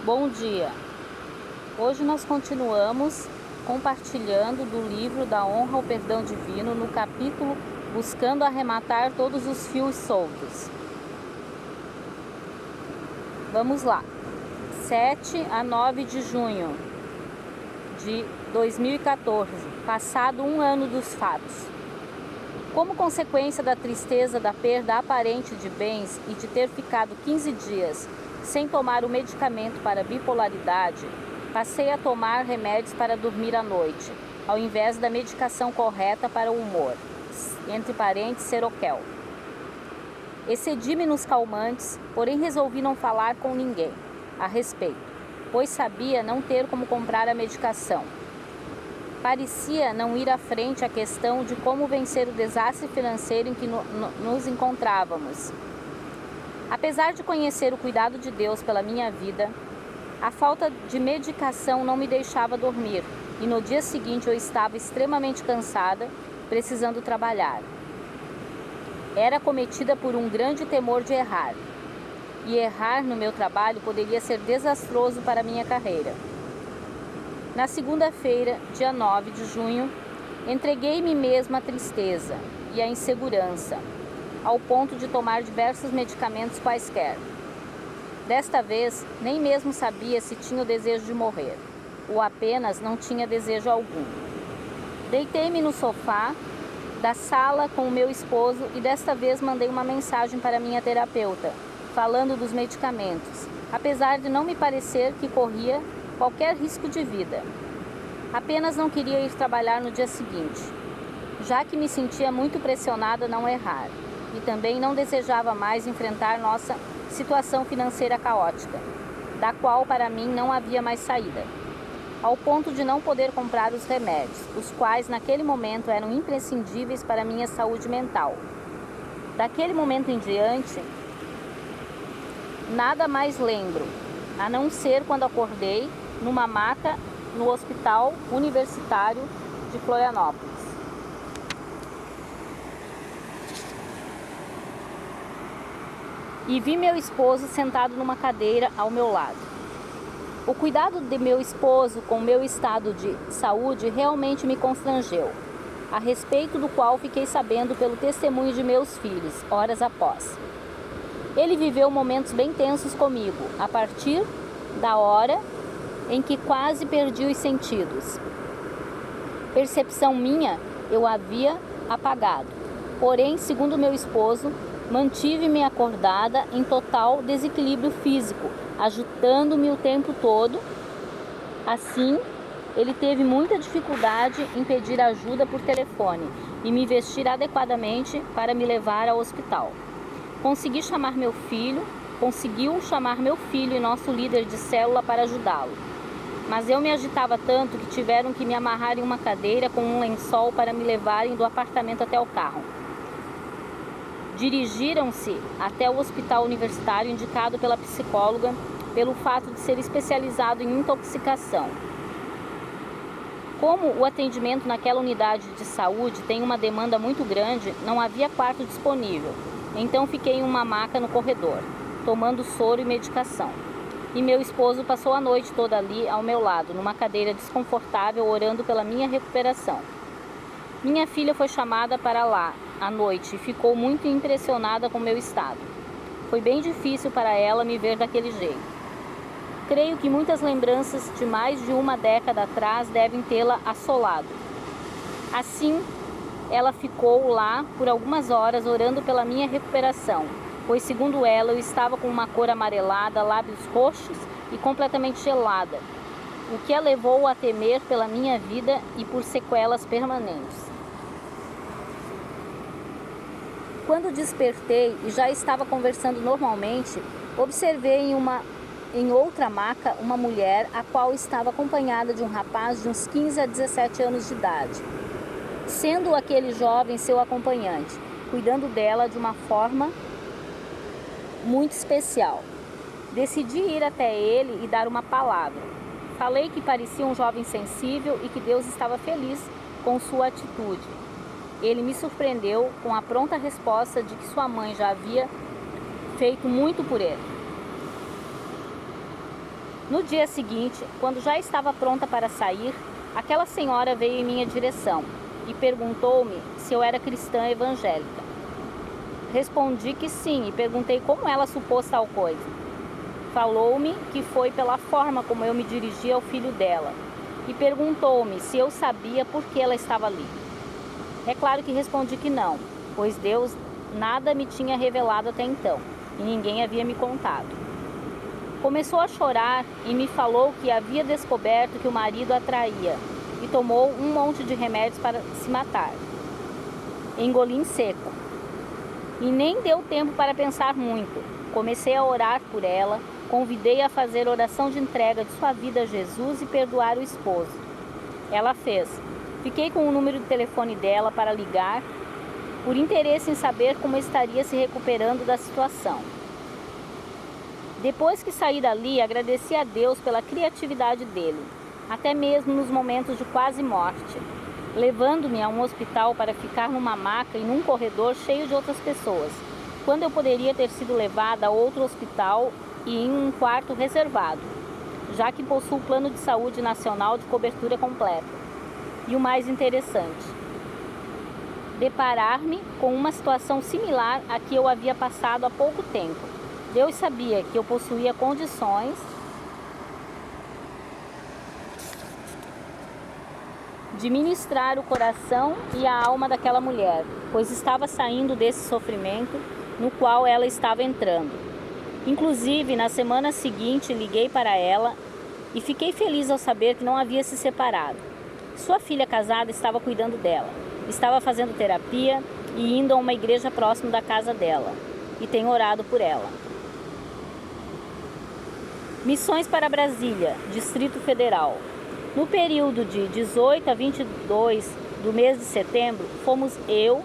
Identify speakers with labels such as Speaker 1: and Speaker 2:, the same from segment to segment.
Speaker 1: Bom dia! Hoje nós continuamos compartilhando do livro da honra ao perdão divino no capítulo Buscando arrematar todos os fios soltos. Vamos lá! 7 a 9 de junho de 2014, passado um ano dos fatos. Como consequência da tristeza da perda aparente de bens e de ter ficado 15 dias sem tomar o medicamento para bipolaridade, passei a tomar remédios para dormir à noite, ao invés da medicação correta para o humor, entre parênteses, Seroquel. Excedi-me nos calmantes, porém resolvi não falar com ninguém a respeito, pois sabia não ter como comprar a medicação. Parecia não ir à frente a questão de como vencer o desastre financeiro em que nos encontrávamos. Apesar de conhecer o cuidado de Deus pela minha vida, a falta de medicação não me deixava dormir e no dia seguinte eu estava extremamente cansada, precisando trabalhar. Era cometida por um grande temor de errar, e errar no meu trabalho poderia ser desastroso para a minha carreira. Na segunda-feira, dia 9 de junho, entreguei-me mesma à tristeza e à insegurança, ao ponto de tomar diversos medicamentos quaisquer. Desta vez, nem mesmo sabia se tinha o desejo de morrer, ou apenas não tinha desejo algum. Deitei-me no sofá da sala com o meu esposo e desta vez mandei uma mensagem para minha terapeuta, falando dos medicamentos, apesar de não me parecer que corria qualquer risco de vida. Apenas não queria ir trabalhar no dia seguinte, já que me sentia muito pressionada a não errar, e também não desejava mais enfrentar nossa situação financeira caótica, da qual para mim não havia mais saída, ao ponto de não poder comprar os remédios, os quais naquele momento eram imprescindíveis para a minha saúde mental. Daquele momento em diante, nada mais lembro, a não ser quando acordei numa maca no Hospital Universitário de Florianópolis. E vi meu esposo sentado numa cadeira ao meu lado. O cuidado de meu esposo com meu estado de saúde realmente me constrangeu, a respeito do qual fiquei sabendo pelo testemunho de meus filhos, horas após. Ele viveu momentos bem tensos comigo, a partir da hora em que quase perdi os sentidos. Percepção minha, eu havia apagado. Porém, segundo meu esposo, mantive-me acordada em total desequilíbrio físico, agitando-me o tempo todo. Assim, ele teve muita dificuldade em pedir ajuda por telefone e me vestir adequadamente para me levar ao hospital. Conseguiu chamar meu filho e nosso líder de célula para ajudá-lo. Mas eu me agitava tanto que tiveram que me amarrar em uma cadeira com um lençol para me levarem do apartamento até o carro. Dirigiram-se até o hospital universitário indicado pela psicóloga pelo fato de ser especializado em intoxicação. Como o atendimento naquela unidade de saúde tem uma demanda muito grande, não havia quarto disponível. Então fiquei em uma maca no corredor, tomando soro e medicação. E meu esposo passou a noite toda ali ao meu lado, numa cadeira desconfortável, orando pela minha recuperação. Minha filha foi chamada para lá à noite e ficou muito impressionada com meu estado. Foi bem difícil para ela me ver daquele jeito. Creio que muitas lembranças de mais de uma década atrás devem tê-la assolado. Assim, ela ficou lá por algumas horas orando pela minha recuperação, pois segundo ela eu estava com uma cor amarelada, lábios roxos e completamente gelada, o que a levou a temer pela minha vida e por sequelas permanentes. Quando despertei e já estava conversando normalmente, observei em outra maca uma mulher, a qual estava acompanhada de um rapaz de uns 15 a 17 anos de idade, sendo aquele jovem seu acompanhante, cuidando dela de uma forma muito especial. Decidi ir até ele e dar uma palavra. Falei que parecia um jovem sensível e que Deus estava feliz com sua atitude. Ele me surpreendeu com a pronta resposta de que sua mãe já havia feito muito por ele. No dia seguinte, quando já estava pronta para sair, aquela senhora veio em minha direção e perguntou-me se eu era cristã evangélica. Respondi que sim e perguntei como ela supôs tal coisa. Falou-me que foi pela forma como eu me dirigi ao filho dela e perguntou-me se eu sabia por que ela estava ali. É claro que respondi que não, pois Deus nada me tinha revelado até então e ninguém havia me contado. Começou a chorar e me falou que havia descoberto que o marido a traía e tomou um monte de remédios para se matar. Engoli em seco. E nem deu tempo para pensar muito. Comecei a orar por ela, convidei-a a fazer oração de entrega de sua vida a Jesus e perdoar o esposo. Ela fez. Fiquei com o número de telefone dela para ligar, por interesse em saber como estaria se recuperando da situação. Depois que saí dali, agradeci a Deus pela criatividade dele, até mesmo nos momentos de quase morte, levando-me a um hospital para ficar numa maca e num corredor cheio de outras pessoas, quando eu poderia ter sido levada a outro hospital e em um quarto reservado, já que possuo plano de saúde nacional de cobertura completa. E o mais interessante, deparar-me com uma situação similar à que eu havia passado há pouco tempo. Deus sabia que eu possuía condições de ministrar o coração e a alma daquela mulher, pois estava saindo desse sofrimento no qual ela estava entrando. Inclusive, na semana seguinte, liguei para ela e fiquei feliz ao saber que não havia se separado. Sua filha casada estava cuidando dela, estava fazendo terapia e indo a uma igreja próxima da casa dela, e tenho orado por ela. Missões para Brasília, Distrito Federal. No período de 18 a 22 do mês de setembro, fomos eu,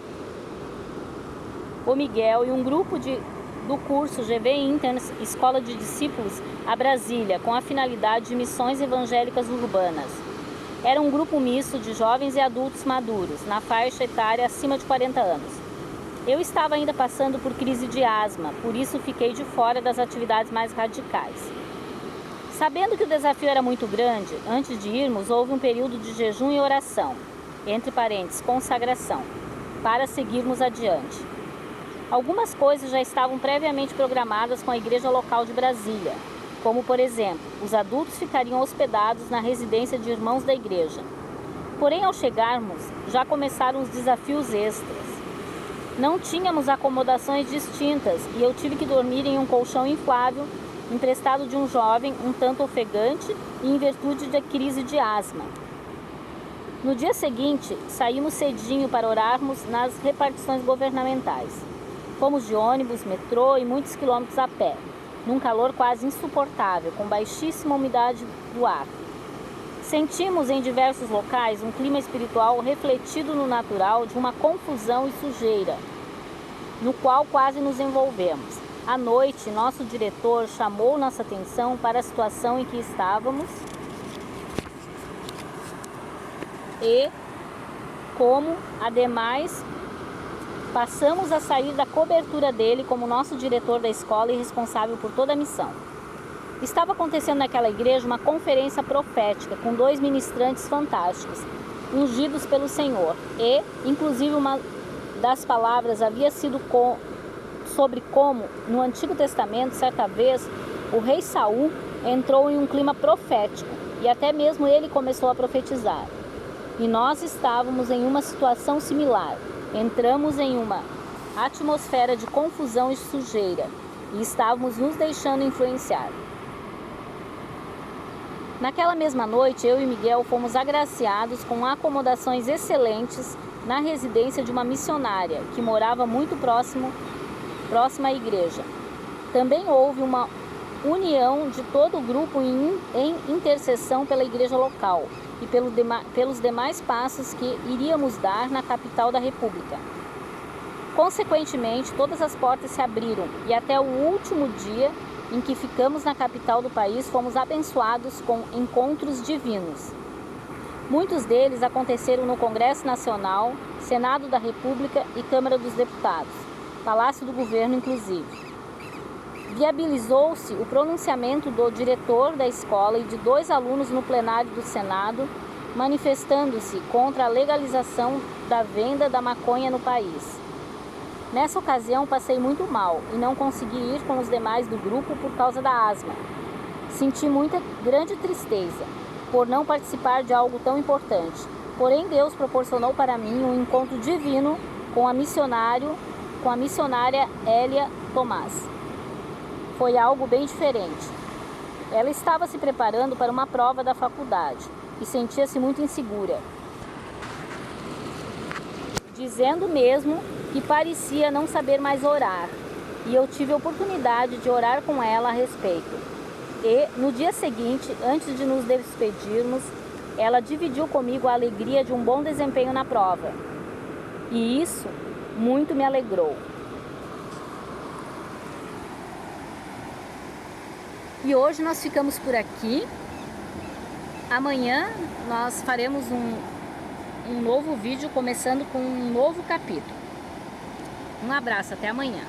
Speaker 1: o Miguel e um grupo do curso GV Interns Escola de Discípulos a Brasília, com a finalidade de missões evangélicas urbanas. Era um grupo misto de jovens e adultos maduros, na faixa etária acima de 40 anos. Eu estava ainda passando por crise de asma, por isso fiquei de fora das atividades mais radicais. Sabendo que o desafio era muito grande, antes de irmos, houve um período de jejum e oração, entre parênteses, consagração, para seguirmos adiante. Algumas coisas já estavam previamente programadas com a igreja local de Brasília, como, por exemplo, os adultos ficariam hospedados na residência de irmãos da igreja. Porém, ao chegarmos, já começaram os desafios extras. Não tínhamos acomodações distintas e eu tive que dormir em um colchão inflável, emprestado de um jovem um tanto ofegante e em virtude da crise de asma. No dia seguinte, saímos cedinho para orarmos nas repartições governamentais. Fomos de ônibus, metrô e muitos quilômetros a pé, num calor quase insuportável, com baixíssima umidade do ar. Sentimos em diversos locais um clima espiritual refletido no natural de uma confusão e sujeira, no qual quase nos envolvemos. À noite, nosso diretor chamou nossa atenção para a situação em que estávamos e como, ademais, passamos a sair da cobertura dele como nosso diretor da escola e responsável por toda a missão. Estava acontecendo naquela igreja uma conferência profética com 2 ministrantes fantásticos, ungidos pelo Senhor, e, inclusive, uma das palavras havia sido sobre como, no Antigo Testamento, certa vez, o rei Saul entrou em um clima profético e até mesmo ele começou a profetizar. E nós estávamos em uma situação similar. Entramos em uma atmosfera de confusão e sujeira e estávamos nos deixando influenciar. Naquela mesma noite, eu e Miguel fomos agraciados com acomodações excelentes na residência de uma missionária que morava muito próxima à igreja. Também houve uma união de todo o grupo em intercessão pela igreja local e pelos demais passos que iríamos dar na capital da República. Consequentemente, todas as portas se abriram e até o último dia em que ficamos na capital do país fomos abençoados com encontros divinos. Muitos deles aconteceram no Congresso Nacional, Senado da República e Câmara dos Deputados, Palácio do Governo inclusive. Viabilizou-se o pronunciamento do diretor da escola e de 2 alunos no plenário do Senado, manifestando-se contra a legalização da venda da maconha no país. Nessa ocasião passei muito mal e não consegui ir com os demais do grupo por causa da asma. Senti muita grande tristeza por não participar de algo tão importante. Porém, Deus proporcionou para mim um encontro divino com a missionária Hélia Tomás. Foi algo bem diferente. Ela estava se preparando para uma prova da faculdade e sentia-se muito insegura, dizendo mesmo que parecia não saber mais orar, e eu tive a oportunidade de orar com ela a respeito. E no dia seguinte, antes de nos despedirmos, ela dividiu comigo a alegria de um bom desempenho na prova, e isso muito me alegrou. E hoje nós ficamos por aqui. Amanhã nós faremos um novo vídeo, começando com um novo capítulo. Um abraço, até amanhã.